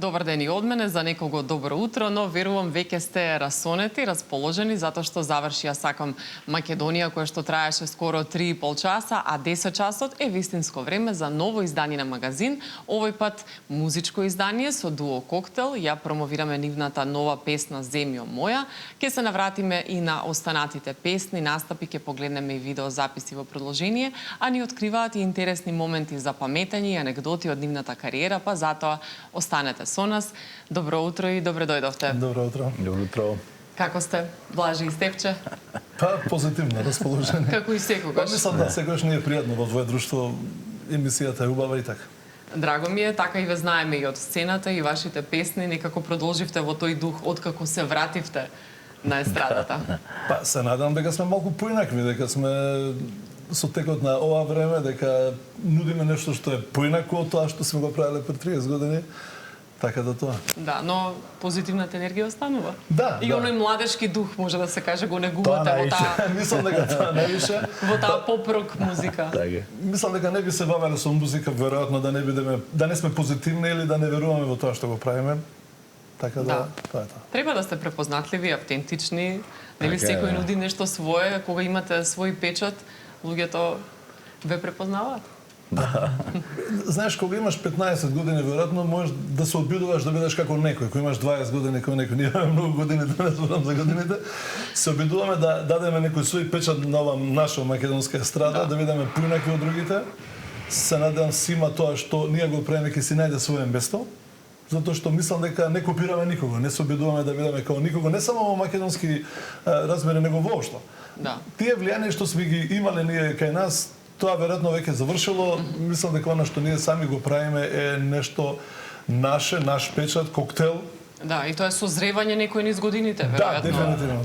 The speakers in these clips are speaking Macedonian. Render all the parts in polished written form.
Добар ден и од мене, за некого добро утро, но верувам веќе сте расонети, расположени, затоа што завршија Сакам Македонија, која што траеше скоро 3,5 часа, а 10 часот е вистинско време за ново издание на магазин. Овој пат музичко издание со дуо Коктел. Ја промовираме нивната нова песна Земјо моја. Ке се навратиме и на останатите песни, настапи, ке погледнеме и видеозаписи во продолжение, а ни откриваат и интересни моменти за паметење и анегдоти од нивната кариера, па затоа останете со нас. Добро утро и добре дојдовте. Добро утро. Добро утро. Како сте? Блажи и Степче? Па, позитивно расположение. Како и секогаш. Мислам да секогаш ни е пријатно во твое друштво, емисијата е убава и така. Драго ми е, така и ве знаеме и од сцената и вашите песни, некако продолживте во тој дух откако се вративте на естрадата. Па, се надам дека сме малку поинакви, дека сме со текот на ова време, дека нудиме нешто што е поинако од тоа што сме го правеле пред 30 години. Така да тоа. Да, но позитивната енергија останува. Да, и да. оној младешки дух, може да се каже, го негувате во таа... Мислам дека тоа највише. Во таа поп-рок музика. Така. Мислам дека не би се бавеле со музика, веројатно да не сме позитивни или да не веруваме во тоа што го правиме. Така да, тоа е тоа. Треба да сте препознатливи, автентични. Нели секој нуди нешто свое, кога имате свој печат, луѓето ве препознаваат. Да. Знаеш, кога имаш 15 години, веројатно можеш да се обидуваш да бидеш како некој. Кога имаш 20 години, како некој, ние имаме многу години, да не зборам за годините, се обидуваме да дадеме некој свој печат на ова наша македонска естрада, да бидеме поинакви од другите. Се надевам сима тоа што ние го правиме ќе си најде свој место, затоа што мислам дека не копираме никого, не се обидуваме да бидеме како никого, не само во македонски размери, него воопшто. Да. Тие влијанија што сме ги имале ние кај нас, тоа веројатно веќе завршило. Мислам дека она што ние сами го правиме е нешто наше, наш печат, Коктел. Да, и тоа е созревање некој низ годините, веројатно.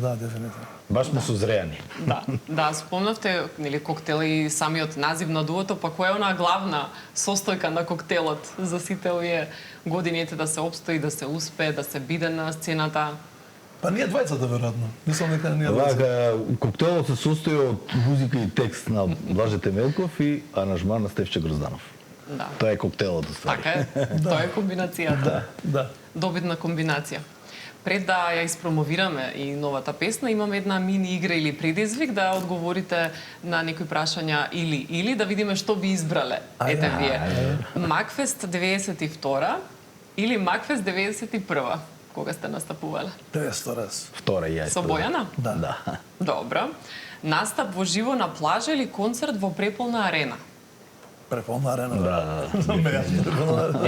Да, дефинитивно. Баш сме созреани. Да, спомнавте, нели, Коктел и самиот назив на дуото, па која е онаа главна состојка на Коктелот за сите овие годините да се опстои, да се успее, да се биде на сцената? Па ние двајцата веројатно. Мислам дека ние двајцата. Коктелот се состои од музика и текст на Блаже Темелков и аранжман на Стефче Грозданов. Да. Тоа е коктелот, уствари. Така е, тоа е комбинацијата. Да. Добитна комбинација. Пред да ја испромовираме и новата песна, имаме една мини игра или предизвик да одговорите на некои прашања или да видиме што би избрале. Ете вие. Макфест 92 или Макфест 91? Кога сте настапувале? 200 раз. Втора ја. Со Бојана? Да. Добро. Настап во живо на плажа или концерт во преполна арена? Преполна арена. Да.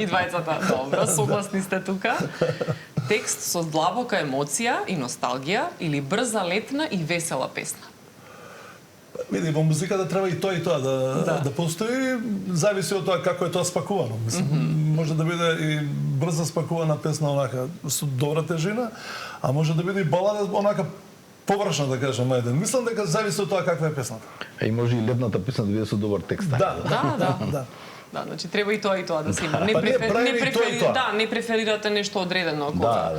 И двајцата. Добро, согласни сте тука. Текст со длабока емоција и носталгија или брза, летна и весела песна? Види, во музиката треба и тоа да постои, зависи од тоа како е тоа спакувано. Мислам, може да биде и брза спакувана песна онака со добра тежина, а може да биде и балада онака површна, да кажам, ајде. Мислам дека зависи од тоа каква е песната. А и може и летната песна да биде со добар текст. Да. Да, значи треба и тоа да се има. Не преферирате нешто одредено кога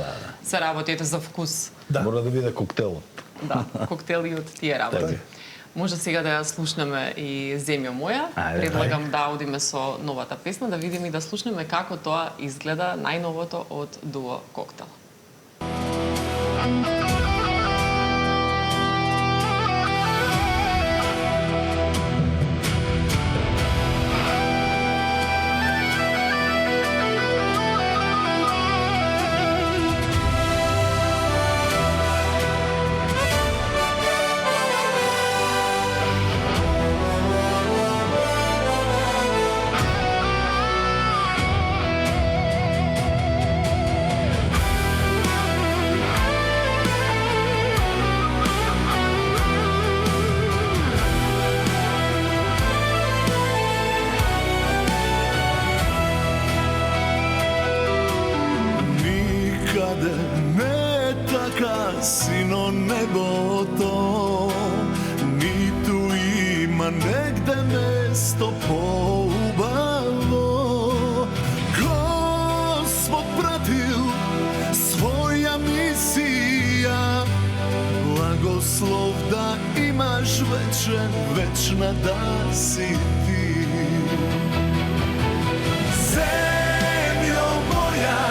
се работите за вкус. Мора да биде коктелот. Да, коктели од тие работи. Може сега да ја слушнеме и Земјо моја. Предлагам да одиме со новата песна, да видиме и да слушнеме како тоа изгледа најновото од дуо Коктел. Сино небото, ниту има негде место поубаво. Господ пратил своја мисија, благослов да имаш вечен, вечна да си ти. Земјо моја,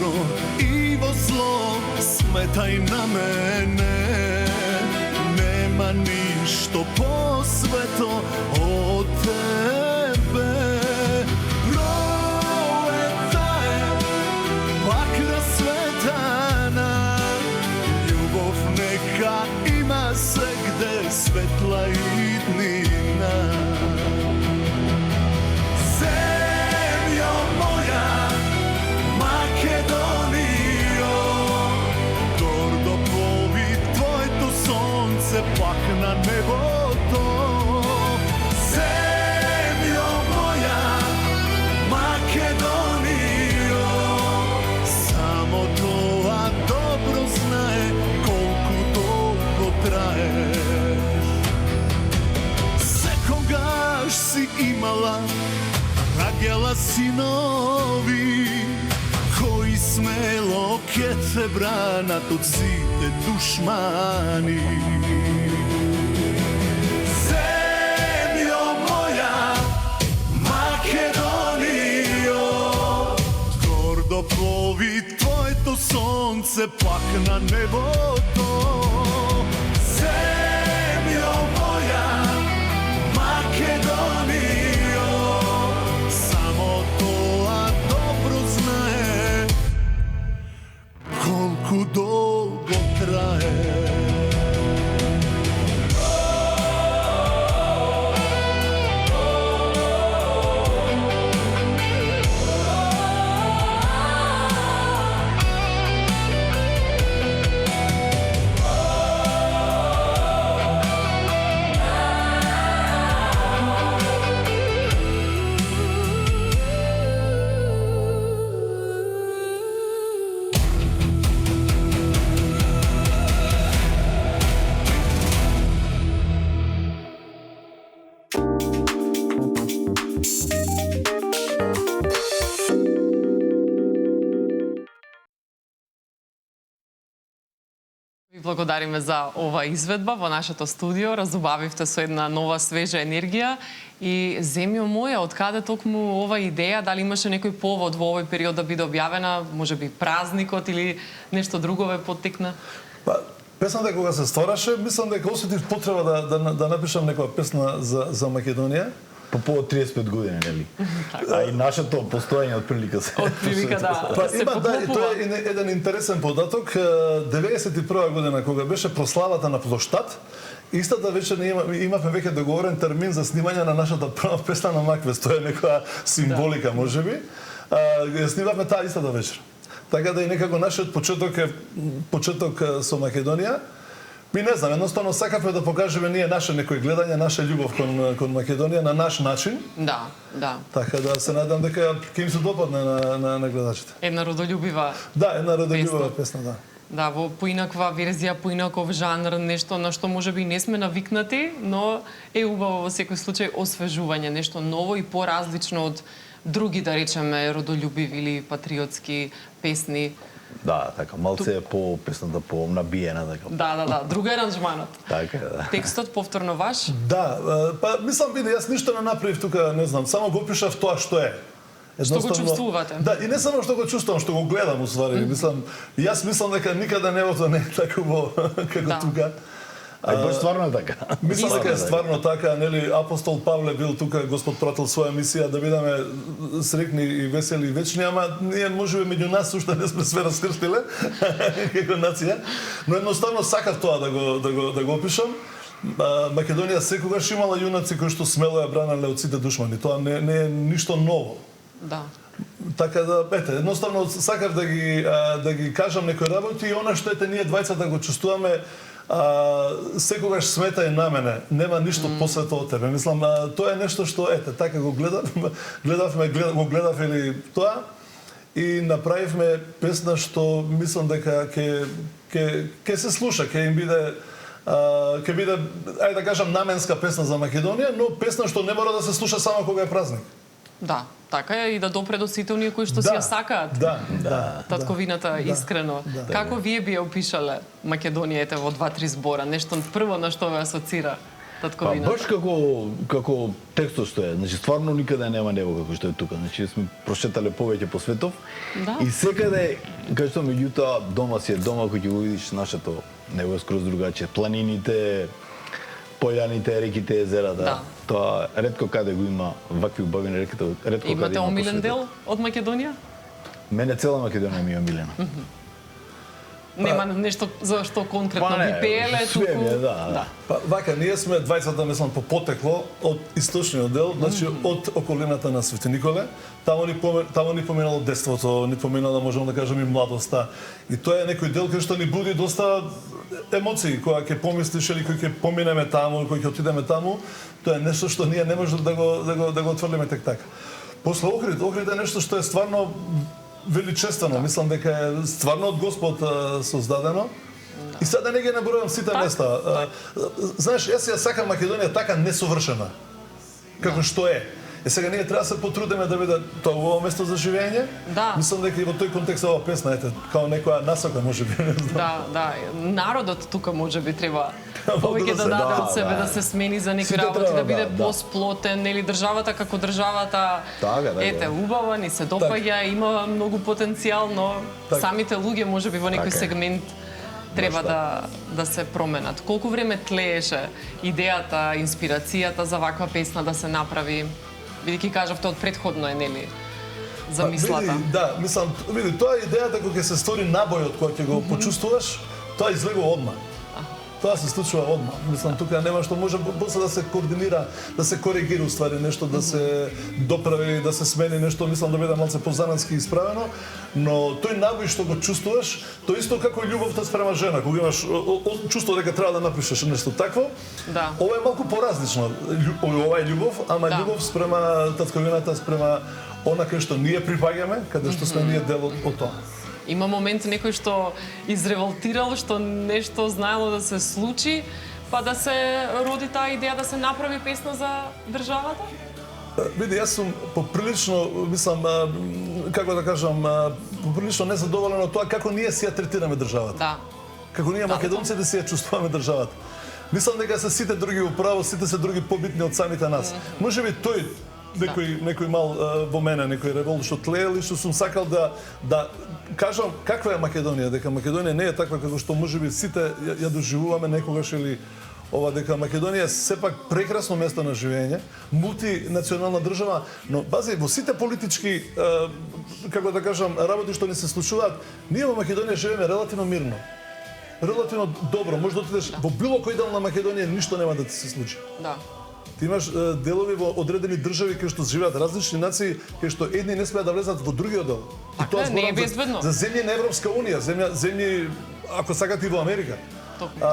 добро и во зло, сметај на мене. Нема ништо посвето од тебе. Пролета е пак расветана, љубов нека има сегде светла и днина. Земјо моја, Македонијо, гордо плови твоето сонце пак на небото. Земјо моја, Македонијо, само тоа добро знае колку долго траеш. Секогаш си имала, раѓала синови, кои смело ке те бранат од сите душмани. Земјо моја, Македонијо, гордо плови твоето сонце пак на небото. Земјо моја, Македонијо, само тоа добро знае колку долго трае. Ви благодариме за ова изведба во нашето студио. Разубавивте со една нова свежа енергија. И земјо моја, од каде токму ова идеја? Дали имаше некој повод во овој период да биде објавена? Може би празникот или нешто друго ве поттикна? Па, песната кога се ствараше, мислам дека осетив потреба да напишам некоја песна за Македонија. По повод 35 години, нели? А и нашето постоење од прилика се. Од прилика, да. Па се има, да, и поклопува. тоа е еден интересен податок. 91 година, кога беше прославата на Плоштад, истата вечер имавме веќе договорен термин за снимање на нашата прва песна на Маквест. Тоа е некоја символика, можеби. Ја снимавме таа истата вечер. Така да и некако нашиот почеток е почеток со Македонија. Ми не знам, едноставно сакавме да покажеме ние наше некој гледање, наша љубов кон Македонија на наш начин. Да, да. Така да се надам дека ќе им се допадне на гледачите. Една родолюбива. Да, една родолюбива песна, да. Да, во поинаква верзија, поинаков жанр, нешто на што можеби не сме навикнати, но е убаво во секој случај освежување, нешто ново и поразлично од други, да речеме, родолюбиви или патриотски песни. Да, така, малце е по песната по набиена, така. Да, друга е аранжманот. Така, да. Текстот повторно ваш? Да, па мислам биде, јас ништо не направив тука, не знам, само го пишав тоа што е. Што го чувствувате? Да, и не само што го чувствувам, што го гледам уствари. Јас мислам дека никаде небото не е такво како тука. А баш стварно е така. Мислам дека е стварно така, нели апостол Павле бил тука, Господ пратил своја мисија да бидеме срекни и весели и вечни, ама ние можеби меѓу нас уште не сме све раскрстиле како нација, но едноставно сакав тоа да го опишам. Македонија секогаш имала јунаци кои што смело ја бранале од сите душмани. Тоа не е ништо ново. Да. Така да, ете, едноставно сакав да ги кажам некои работи и она што ние двајцата го чувствуваме, секогаш сметај на мене, нема ништо посвето од тебе. Мислам, тоа е нешто што, така го гледав или тоа и направивме песна што мислам дека ќе се слуша, ќе им биде ајде да кажам наменска песна за Македонија, но песна што не мора да се слуша само кога е празник. Да, така е и да допре до сите оние кои што си ја сакаат. Да. Татковината искрено. Како вие би ја опишале Македонија во 2-3 збора? Нешто прво на што ве асоцира? татковината. баш како текстот што е, значи стварно никаде нема небо како што е тука. Значи сме прошетале повеќе по светов. Да. И секаде, кај што меѓутоа дома си е дома, кој ќе го видиш нашето небо е скроз другачие. Планините, пољаните, реките, езерата. Да. Тоа ретко каде го има вакви убавини реки, ретко каде Имате има по омилен светот. дел од Македонија? Мене цела Македонија ми е омилена. Нема нешто за што конкретно Па не, би пееле, све туку... ми е, да. Па вака, ние сме двајцата, мислам, по потекло од источниот дел, значи од околината на Свети Николе. Таму ни поминало детството, ни поминала, можеме да кажеме, и младоста. И тоа е некој дел кој што ни буди доста емоции, кога ќе помислиш или кој ќе поминеме таму, кој ќе отидеме таму, тоа е нешто што ние не можеме да го отфрлиме тек така. После Охрид е нешто што е стварно величествено, мислам дека е стварно од Господ создадено. И сега да не ги набројам сите места. Знаеш, јас ја сакам Македонија така несовршена, како што е. Сега ние треба да се потрудиме да биде тоа убаво место за живење. Да. Мислам дека и во тој контекст ова песна ете као некоја насока можеби, не знам. Да. Народот тука можеби треба Малку повеќе да да се- даде да, од себе, да. да се смени за некои Сите работи, треба, да биде да. посплотен, нели државата како државата. Така, Ете, убава, ни се допаѓа, има многу потенцијал, но Така. самите луѓе можеби во некој Така е. сегмент треба да се променат. Колку време тлееше идејата, инспирацијата за ваква песна да се направи? Бидејќи кажавте од предходно е, нели? За мислата. Види, да, мислам, види, тоа е идејата кога ќе се створи набојот кој ќе го почувствуваш, тоа излегува одма. Тоа се случува одма. Мислам, тука нема што може после да се координира, да се коригира уствари нешто, да се доправи, да се смени нешто, мислам да биде малце позанатски исправено, но тој набој што го чувствуваш, тоа исто како љубовта спрема жена, кога имаш чувство дека треба да напишеш нешто такво. Да. Ова е малку поразлично. Ова е љубов, ама Да. љубов спрема татковината, спрема она кај што ние припаѓаме, каде што сме ние дел од тоа. Има момент некој што изреволтирал, што нешто знаело да се случи, па да се роди таа идеја да се направи песна за државата? Види, јас сум поприлично, мислам, како да кажам, поприлично незадоволен од тоа како ние си ја третираме државата. Да. Како ние македонците си ја чувствуваме државата. Мислам дека се сите други управо, сите се други побитни од самите нас. Можеби тој некој мал во мене, некој револт што тлеел и што сум сакал да кажам каква е Македонија, дека Македонија не е таква како што можеби сите ја доживуваме некогаш или ова, дека Македонија е сепак прекрасно место на живење, мултинационална држава, но бази во сите политички како да кажам работи што ни се случуваат, ние во Македонија живееме релативно мирно. Релативно добро, може да отидеш во било кој дел на Македонија, ништо нема да ти се случи. Да. Ти имаш делови во одредени држави кај што живеат различни нации, кај што едни не смеат да влезат во другиот дел. Така е, не е зборам безбедно. за земји на Европска унија, земји ако сакате и во Америка. Токму.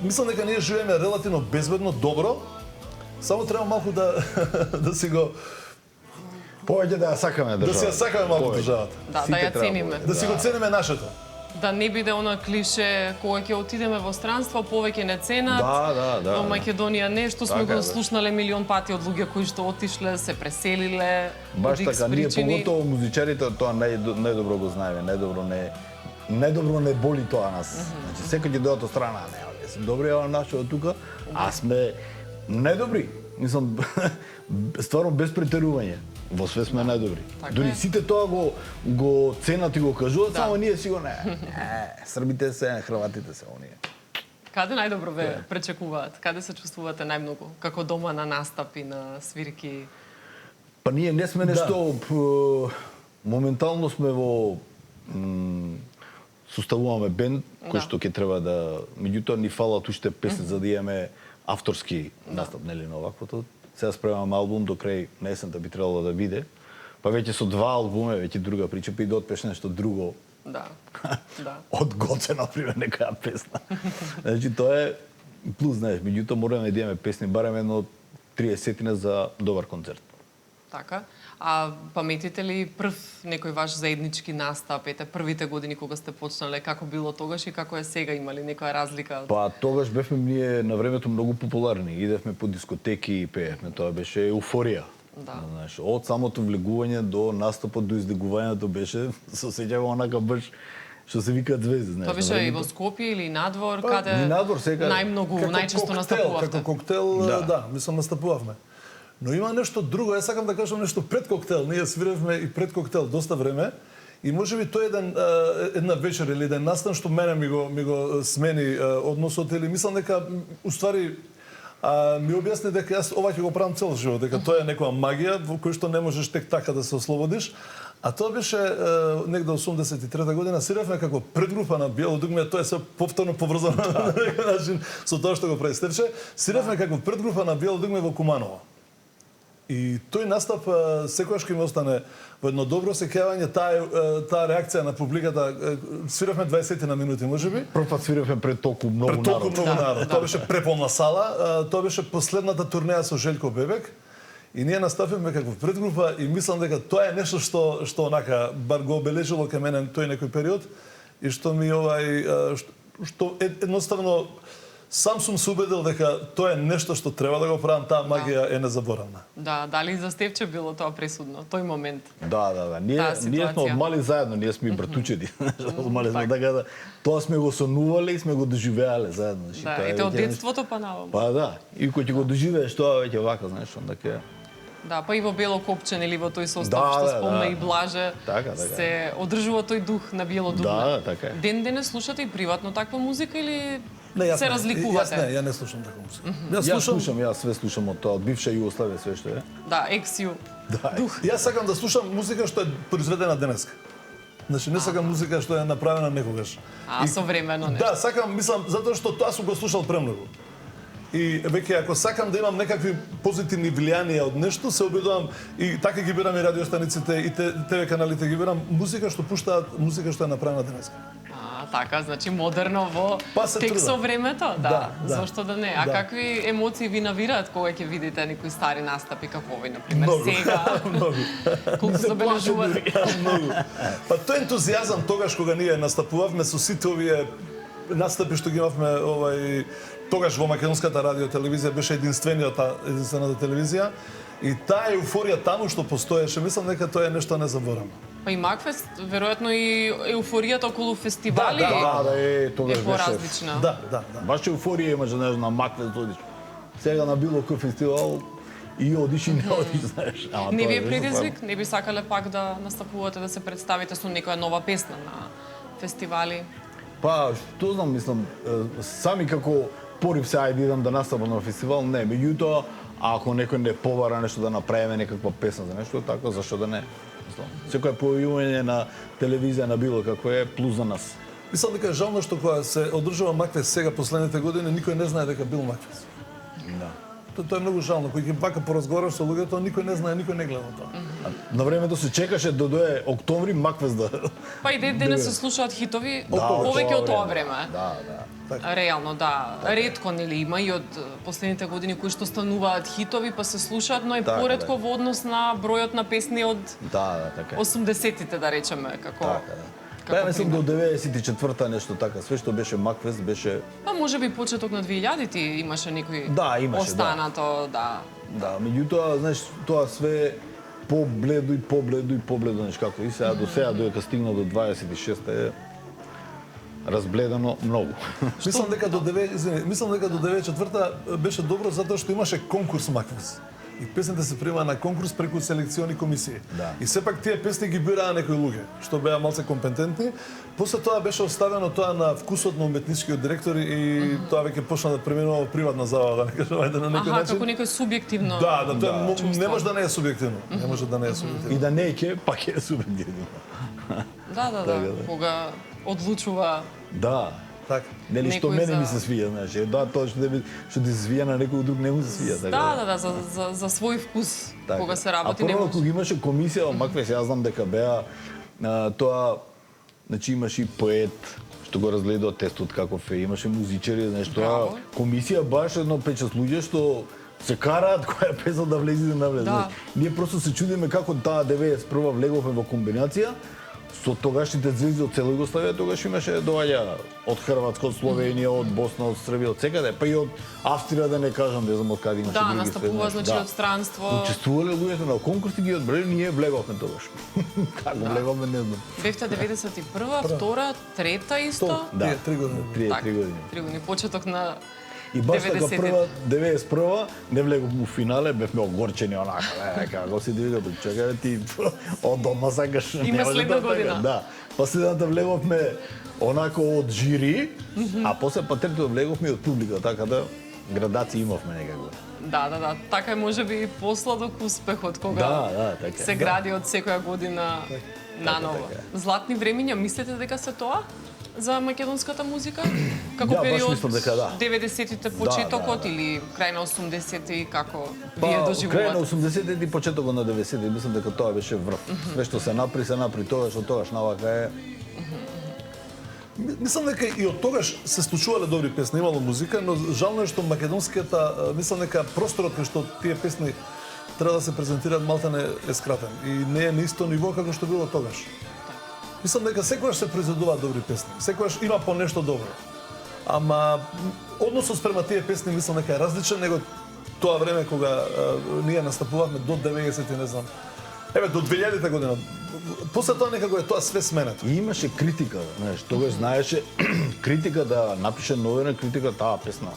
Мислам дека ние живееме релативно безбедно, добро. Само треба малку да си го Повеќе да ја сакаме државата. да си ја сакаме малку Повеќе. државата. Да, Сите да ја треба цениме. Да си го цениме нашето. Да не биде она клише кога ќе отидеме во странство, повеќе не ценат. Да. Во Македонија нешто сме Така го е, бе. слушнале милион пати од луѓе кои што отишле, се преселиле. Баш од X така, ние причини. поготово музичарите тоа најдобро го знаеме, најдобро не боли тоа нас. Значи секој ќе дојде од страна, не, се добри ова нашо од тука, а сме најдобри. Мислам стварно без претерување. Во све сме најдобри. Така Дури е. сите тоа го ценат и го кажуваат, Да. само ние си го не. Србите се, хрватите се оние. Каде најдобро ве пречекуваат? Каде се чувствувате најмногу? Како дома на настапи, на свирки? Па ние не сме нешто моментално сме во составуваме бенд кој Да. што ќе треба да меѓутоа ни фалат уште песни за да имаме авторски настап нели на оваквото. Сега спремаме албум до крај на есента би требало да биде. Па веќе со два албуми, веќе друга прича, па и да отпеш нешто друго. Да. Да. Од Гоце, например, некоја песна. Значи, тоа е плюс, знаеш, меѓутоа мораме да имаме песни, барем едно 30 за добар концерт. Така. А паметите ли прв некој ваш заеднички настап, ете првите години кога сте почнале, како било тогаш и како е сега, има ли некоја разлика? Па тогаш бевме ние на времето многу популарни. Идевме по дискотеки и пеевме. Тоа беше еуфорија. Да. Знаеш, од самото влегување до настапот до издигувањето беше, се сеќавам онака баш што се викаат звезди, знаеш. Тоа беше на и во времето. Скопје или надвор, каде и надвор секаде. најмногу, најчесто настапувавте. Како коктел, да, мислам настапувавме. Но има нешто друго, јас сакам да кажам нешто пред коктел. Ние свиревме и пред коктел доста време. И можеби тој една вечер или еден настан што мене ми го смени односот или мислам дека уствари ми објасни дека јас ова ќе го правам цел живот, дека тоа е некоја магија во која што не можеш тек така да се ослободиш. А тоа беше негде 83 година, свиревме како предгрупа на Биело дугме, тоа е се повторно поврзано на некој начин со тоа што го прави Стефче. Свиревме како предгрупа на Биело дугме во Куманово. И тој настап секогаш ќе ми остане во едно добро сеќавање, таа реакција на публиката. Свиревме 20 на минути, можеби. Прв пат свиревме пред толку многу Пред толку народ. многу народ. Тоа беше преполна сала. Тоа беше последната турнеја со Желко Бебек. И ние настапивме како предгрупа и мислам дека тоа е нешто што онака бар го обележило кај мене тој некој период и што ми што едноставно сам сум се убедил дека тоа е нешто што треба да го правам, таа магија е незаборавна. Да, дали и за Стефче било тоа пресудно, тој момент. Да. Ние Таа сме ситуација. од мали заедно, ние сме братучеди. Мали сме така да тоа сме го сонувале и сме го доживеале заедно. Да, Тоа е ете од веќе детството па наваму. Па да, и кој ќе го доживееш тоа веќе вака, знаеш, онда ќе Да, па и во Бело Копчен или во тој состав Да, што да, спомна да. и Блаже, Така. се одржува тој дух на Биело дугме. Да, така е. Ден денес слушате и приватно таква музика или јас се разликувате? Јас не слушам таква музика. Јас све слушам од тоа, од бивша Југославија све што е. Да, XU. Да. Јас сакам да слушам музика што е произведена денеска. Значи не сакам музика што е направена некогаш. Современо нешто. Да, сакам, мислам, затоа што тоа сум го слушал премногу. И веќе ако сакам да имам некакви позитивни влијанија од нешто, се обидувам и така ги бирам и радиостаниците и ТВ каналите ги бирам музика што пуштаат музика што е направена денеска. Така, значи модерно во Па се тек трудам. со времето, да. Да. Зошто да не? А Да. какви емоции ви навираат кога ќе видите некои стари настапи како овој, например, Многу. сега? Многу. Колку забележувате? Многу. Па тој ентузијазам тогаш кога ние настапувавме со сите овие настапи што ги имавме тогаш во македонската радио телевизија беше единствената телевизија и таа еуфорија таму што постоеше, мислам дека тоа е нешто незаборавно. Па и Макфест, веројатно и еуфоријата околу фестивали тогаш е поразлична. Да. Баш еуфорија имаш, знаеш, на Маквест одиш. Сега на било кој фестивал и одиш и не одиш, знаеш. Не ви е предизвик? Не би сакале пак да настапувате, да се представите со некоја нова песна на фестивали? Па, што знам, мислам, сами како порив се ајде идам да настапам на фестивал, не, меѓутоа, ако некој не побара нешто да направиме некаква песна за нешто, така, зашто да не? Мислам, секој појавување на телевизија на било како е плюс за нас. Мислам дека е жално што кога се одржува Макфест сега последните години, никој не знае дека бил Макфест. Да. Тоа е многу жално. Кој ќе вака поразговараш со луѓето, никој не знае, никој не гледа тоа. На времето се чекаше да дое октомври Макфест да... Па и денес се слушаат хитови Да, повеќе од тоа време. време. Да. Реално, да. Ретко, нели, има и од последните години кои што стануваат хитови, па се слушаат, но е Така, поретко да. во однос на бројот на песни од Да, така е. 80-тите, да речеме, како... Така, да. Па, мислам, до 94-та нешто така, све што беше Макфест беше... Па може би почеток на 2000-ти имаше некој Да, имаше, останато, да. Да, меѓутоа, знаеш, тоа све побледо и побледо, знаеш како. И сега до сега додека стигна до 26-та е разбледено многу. Мислам дека до 94-та беше добро затоа што имаше конкурс Макфест. И песните се прима на конкурс преку селекциони комисии. Да. И сепак тие песни ги бираа некои луѓе, што беа малце компетентни. После тоа беше оставено тоа на вкусот на уметничкиот директор и тоа веќе почна да преминува во приватна забава, да не кажам, ајде на некој начин. Како некој субјективно. Да, тоа чувство. не може да не е субјективно. Не може да не е субјективно. И да не ќе, пак е субјективно. Да. Кога одлучува Да. Така. Нели што Некој мене за- ми се свија, знаеш, да, тоа што ти се свија на некој друг не му се свија, така. Да, за свој вкус, Така. кога се работи а не прво, може. кога имаше комисија во Макфест, јас знам дека беа тоа, значи имаше и поет што го разгледува тестот каков е, имаше музичари, знаеш, тоа Браво. комисија баш едно 5-6 луѓе што се караат која песна да влезе и да не влезе. Да. Ние просто се чудиме како таа 91 влеговме во комбинација со тогашните звезди од цела Југославија, тогаш имаше доаѓа од Хрватска, од Словенија, од Босна, од Србија, од секаде, па и од Австрија, да не кажам, не знам од каде имаше Да, други настапува, страни. значи, од странство. Учествувале луѓето на конкурси, ги одбрали, ние влеговме тогаш. Како влеговме, не знам. Бевте 91-а, втора, трета исто. Да, 3 години. Прие Так, 3 години. 3 години, почеток на И баш така 90-те. прва, 91-а, не влеговме у финале, бевме огорчени онака, како си двига, чекај ти, од дома сакаш. Има не може следна така, година. Да. Последната влеговме онако од жири, а после па третото влеговме од публика, така да градации имавме некако. Да. Така е можеби посладок успехот кога Да, така е. се гради од секоја година наново. така Златни времиња, мислите дека се тоа за македонската музика? Како Да, баш период мислам дека да. 90-тите почетокот да. или крај на 80-ти, како вие Крај на доживувате? 80-те и почетокот на 90-те, мислам дека тоа беше врв. Све што се напри тогаш, од тогаш навака е. Мислам дека и од тогаш се случувале добри песни, имало музика, но жално е што македонската, мислам дека просторот кај што тие песни треба да се презентираат малтане е скратен и не е на исто ниво како што било тогаш. Мислам дека секогаш се произведуваат добри песни, секогаш има по нешто добро. Ама односот спрема тие песни мислам дека е различен него тоа време кога ние настапувавме до 90 и не знам. Еве до 2000 година. После тоа некако е тоа све сменето. И имаше критика, знаеш, тогаш знаеше критика да напише новина, критика таа песна.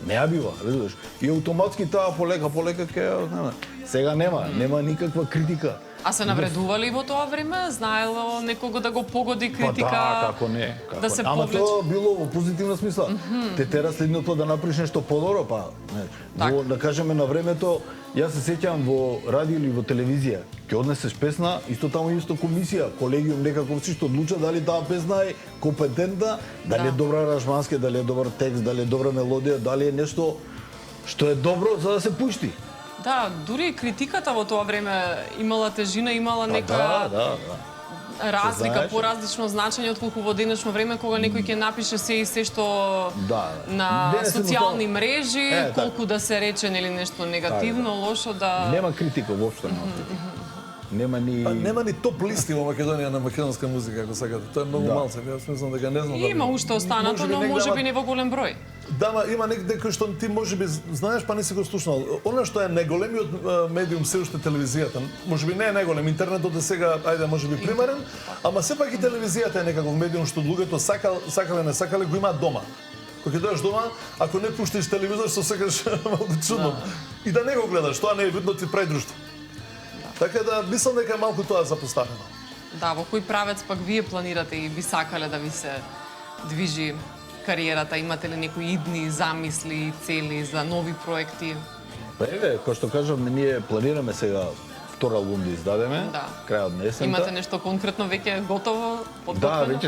Не ја бива, разбираш. И автоматски таа полека ќе, знаме. Сега нема никаква критика. А се навредували во тоа време? Знаело некого да го погоди критика? Па да, како не. Да се Ама повлече? тоа било во позитивна смисла. Те тера следното да направиш нешто подобро, па не. Так. Во, да кажеме на времето, јас се сеќавам во радио или во телевизија, ќе однесеш песна, исто таму исто комисија, колегиум некако си што одлуча дали таа песна е компетентна, дали е добра аранжмански, дали е добар текст, дали е добра мелодија, дали е нешто што е добро за да се пушти. Да, дури и критиката во тоа време имала тежина, имала некоја Да. разлика, знаеш. поразлично значење отколку во денешно време кога некој ќе напише се и се што Да. на Денес социјални едноставно- мрежи, така. колку да се рече нели нешто негативно, лошо да Нема критика воопшто, нема критика. Нема ни Па нема ни топ листи во Македонија на македонска музика, ако сакате. Тоа е многу Да. малце. Јас мислам дека не знам. дали- има уште останато, но негде, можеби ама- не во голем број. Да, ма има некој кој што ти можеби знаеш па не си го слушнал. Она што е најголемиот медиум се уште телевизијата. Можеби не е најголем, интернетот е сега ајде можеби примерен, ама сепак и телевизијата е некаков медиум што луѓето сакале не сакале го имаат дома. Кога ќе дојдеш дома, ако не пуштиш телевизор, се секаш малку чудно. И да не го гледаш, тоа не е видно ти прави друштво. Така да мислам дека е малку тоа запоставено. Да, во кој правец пак вие планирате и би сакале да ви се движи кариерата? Имате ли некои идни замисли, цели за нови проекти? Па еве, кој што кажам, ние планираме сега втор албум да издадеме, Да. крајот на есента. Имате нешто конкретно веќе готово, Да, подготвено?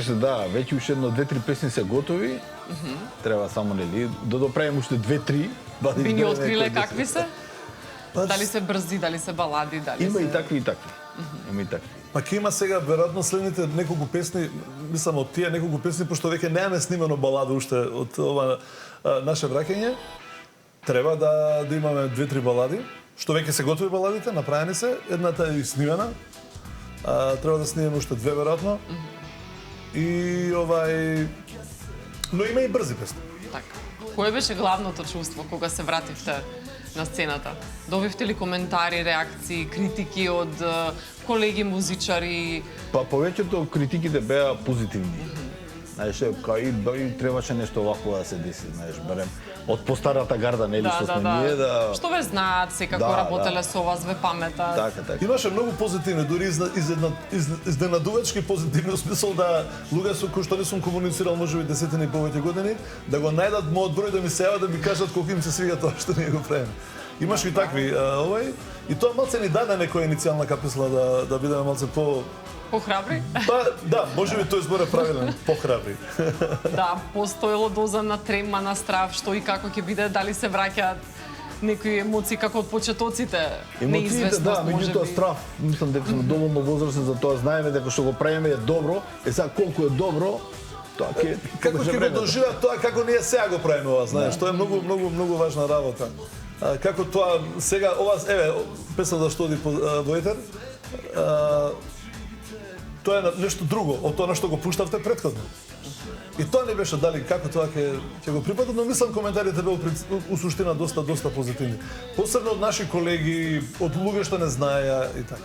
веќе уште едно 2-3 песни се готови. Треба само нели да доправиме уште 2-3. Би ни откриле какви се? Дали се брзи, дали се балади, дали Има се... и такви и такви. Има и такви. Па ќе има сега веројатно следните неколку песни, мислам од тие неколку песни пошто веќе немаме снимано балада уште од ова наше враќање. Треба да имаме 2-3 балади, што веќе се готови баладите, направени се, едната е и снимена. Треба да снимеме уште 2 веројатно. И но има и брзи песни. Така. Кое беше главното чувство кога се вративте на сцената? Добивте ли коментари, реакции, критики од колеги музичари? Па повеќето критиките беа позитивни. Знаеш, кај требаше нешто вакво да се деси, знаеш, барем од постарата гарда, нели што сме ние да. Што ве знаат, секако Да, работеле да. со вас, ве паметат. Така. Имаше многу позитивни, дури изненадувачки позитивни, во смисол да луѓе со кои што не сум комуницирал можеби десетина и повеќе години, да го најдат мојот број, да ми се јават, да ми кажат колку им се свига тоа што ние го правиме. Имаш и такви, и тоа малце ни даде некоја иницијална каписла да бидеме малце Похрабри? Па, да, можеби тој збор е правилен, похрабри. Да, постоело доза на трема, на страв, што и како ќе биде, дали се враќаат некои емоции како од почетоците, Емоциите, неизвестност, да, меѓутоа страв. Мислам дека сме доволно возрастни за тоа, знаеме дека што го правиме е добро, сега колку е добро, тоа ќе Како ќе го доживеат тоа, како ние сега го правиме ова, знаеш, тоа е многу важна работа. Како тоа сега ова, еве, песната што оди во етер, тоа е нешто друго од тоа на што го пуштавте претходно. И тоа не беше дали како тоа ќе го припада, но мислам коментарите беа у суштина доста позитивни. Посебно од наши колеги, од луѓе што не знаеа и така.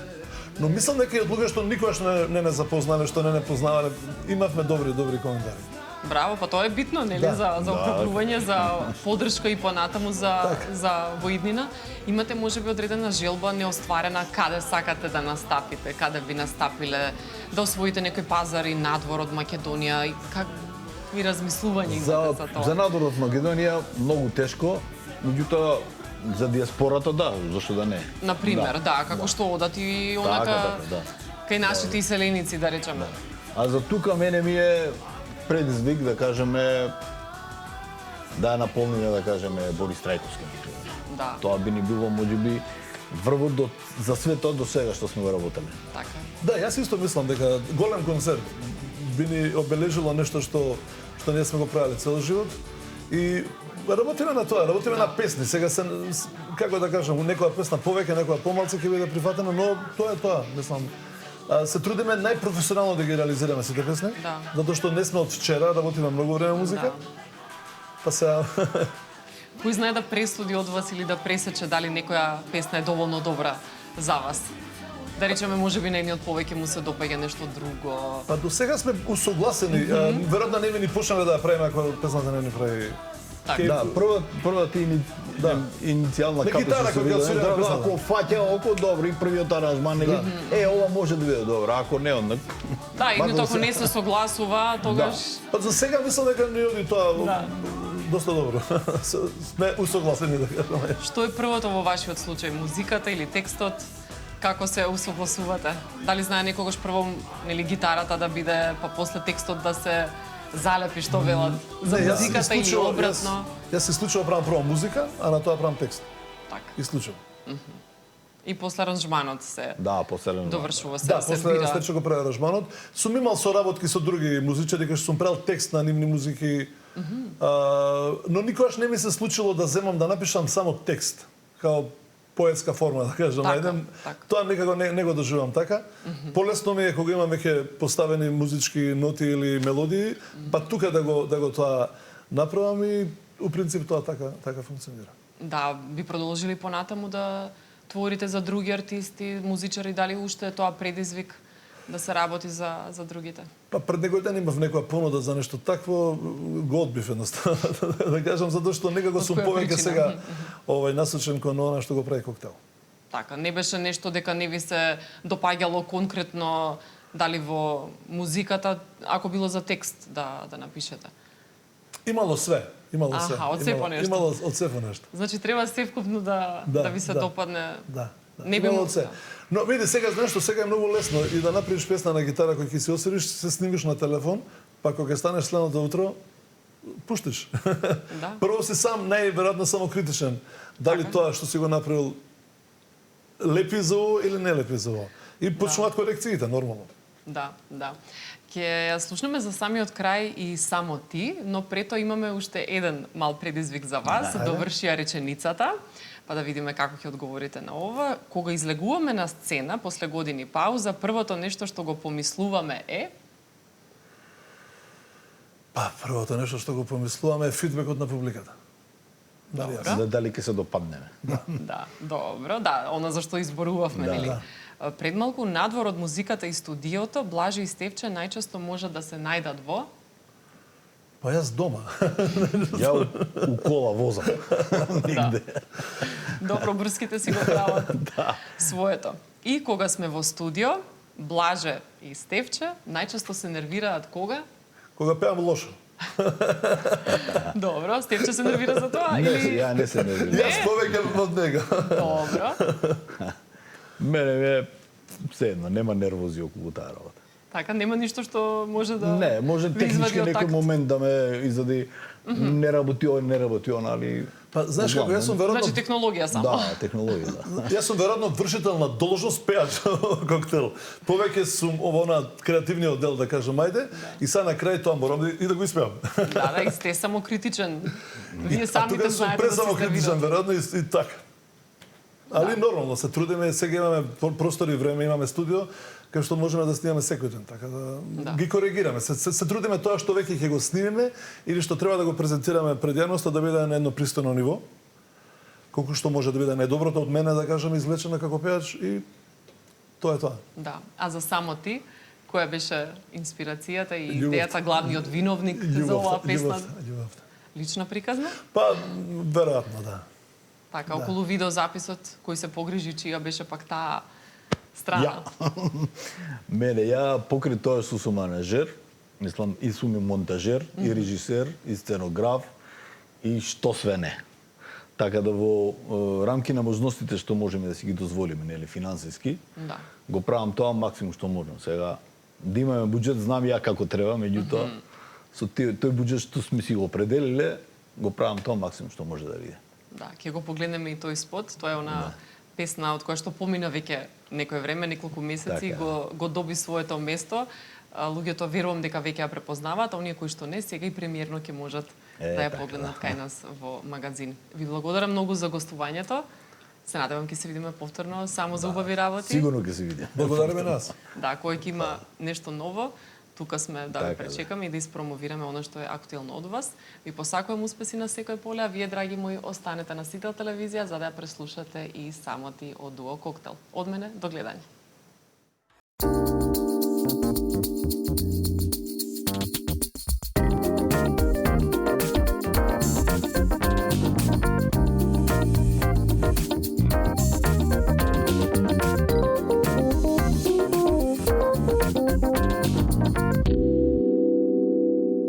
Но мислам дека и од луѓе што никогаш не запознале, што не познавале, имавме добри коментари. Браво, па тоа е битно, нели, за окрупнување, за поддршка и понатаму за во иднина. Имате можеби одредена желба неостварена каде сакате да настапите, каде би настапиле, да освоите некој пазар и надвор од Македонија и какви размислувања имате за тоа? За надвор од Македонија многу тешко, меѓутоа за диаспората да, зашто да не. Например, да, како што одат и онака кај нашите иселеници, да речеме. А за тука мене ми е предизвик да кажеме да наполниме да кажеме Борис Трајковски. Да. Тоа би ни било можеби врвот за светот до сега што сме го работеле. Така. Да, јас исто мислам дека голем концерт би ни обележило нешто што ние сме го правеле цел живот и работиме на тоа, работиме на песни. Сега се како да кажам, некоја песна повеќе, некоја помалку ќе биде прифатена, но тоа е тоа, мислам. Се трудиме најпрофесионално да ги реализираме сите песни, затоа што не сме од вчера, работиме многу време музика. Па сега Кој знае да пресуди од вас или да пресече дали некоја песна е доволно добра за вас? Да речеме, можеби на едниот повеќе му се допаѓа нешто друго. Па до сега сме усогласени. Веројатно не ми ни почнале да ја правиме ако песната не ни прави. Да, првата иницијална капа се види, ако фаќа око добро и првиот аранжман, нели? Ова може да биде добро, ако не однак. Да, и ако не се согласува, тогаш. Па за сега мислам дека не оди тоа доста добро. Сме усогласени да кажеме. Што е првото во вашиот случај, музиката или текстот? Како се усогласувате? Дали знае некогаш прво нели гитарата да биде, па после текстот да се залепи што велат за музиката или обратно? Јас се случува правам прво музика, а на тоа правам текст. Така. Исклучувам. И после аранжманот се после довршува се, да, се после бира. след што го прави аранжманот, сум имал соработки со други музичари кај што сум правил текст на нивни музики. Но никогаш не ми се случило да земам да напишам само текст, као поетска форма, да кажам. Така. Тоа некако не го доживам така. Полесно ми е кога имам веќе поставени музички ноти или мелодии, па тука да го тоа направам и у принцип тоа така функционира. Да, би продолжили понатаму да творите за други артисти, музичари, дали уште е тоа предизвик да се работи за другите? Па пред некој ден имав некоја понуда за нешто такво, го одбив едноставно, да кажам, затоа што некако сум повеќе сега насочен кон она што го прави Коктел. Така, не беше нешто дека не ви се допаѓало конкретно дали во музиката, ако било за текст да напишете? Имало све. Од се по нешто. Имало од се по нешто. Значи треба севкупно да ви се допадне. Да. Не би од се. Но види, сега знаеш што сега е многу лесно и да направиш песна на гитара кој ќе си освириш, се снимиш на телефон, па кога станеш следното утро, пуштиш. Да. Прво си сам најверојатно самокритичен. Дали тоа што си го направил лепи за ово или не лепи за ово. И почнуваат корекциите нормално. Да. Ќе ја слушнеме за самиот крај и само ти, но пред тоа имаме уште еден мал предизвик за вас, довршија реченицата. Па да видиме како ќе одговорите на ова. Кога излегуваме на сцена после години пауза, првото нешто што го помислуваме е? Па, првото нешто што го помислуваме е фидбекот на публиката. Дали ќе се допаднеме. Да, добро. Да, она за што изборувавме, нели? Пред малку надвор од музиката и студиото, Блажи и Стефче најчесто можат да се најдат во? Па јас дома. Ја у кола возам. Нигде. Добро, брските си го прават своето. И кога сме во студио, Блаже и Стефче најчесто се нервираат кога? Кога пеам лошо. Добро, Стефче се нервира за тоа? Не, ја не се нервирам. Јас повеќе од него. Добро. Мене е седно, нема нервози околу таа работа. Така, нема ништо што може да Не, може ви извади технички од некој такт. момент да ме изади не работи ова, али... Па, знаеш како, јас сум веројатно... Значи технологија само. Да, технологија, да. Јас сум веројатно вршител на должност пеач Коктел. Повеќе сум на креативниот дел, да кажам, ајде, и сега на крај тоа морам и да го испеам. Да, и сте самокритичен. Вие А самите тука сум знаете да се пресамокритичен, нервирате. веројатно и така. Али нормално, се трудиме, сега имаме простор и време, имаме студио, кај што можеме да снимаме секој ден, така да ги коригираме. Се трудиме тоа што веќе ќе го снимеме или што треба да го презентираме пред јавноста да биде на едно пристојно ниво. Колку што може да биде најдоброто од мене, да кажам, извлечена како пеач и тоа е тоа. Да. А за само ти, која беше инспирацијата и идејата, главниот виновник за оваа песна? Љубовта. Лична приказна? Па, веројатно, да. Така, околу видеозаписот, кој се погрижи, чија беше пак таа страна? Мене, ја покри тоа што сум менеджер, мислам и сум и монтажер, и режисер, и сценограф, и што све не. Така да во рамки на можностите што можеме да си ги дозволиме, нели, финансиски, го правам тоа максимум што можам. Сега, да имаме буџет, знам ја како треба, меѓутоа, со тој буџет што сме си го определиле, го правам тоа максимум што може да биде. Да, ќе го погледнеме и тој спот. Тоа е она песна од која што помина веќе некое време, неколку месеци, го доби своето место. Луѓето верувам дека веќе ја препознаваат, а оние кои што не, сега и премиерно ќе можат да ја погледнат кај нас во магазин. Ви благодарам многу за гостувањето. Се надевам ќе се видиме повторно само за убави работи. Сигурно ќе се видиме. Благодариме нас. Да, кој ќе има нешто ново, тука сме да ви пречекаме и да испромовираме оно што е актуелно од вас. Ви посакувам успеси на секој поле, а вие, драги мои, останете на Сител телевизија за да ја преслушате и самоти од Дуо Коктел. Од мене, до гледање.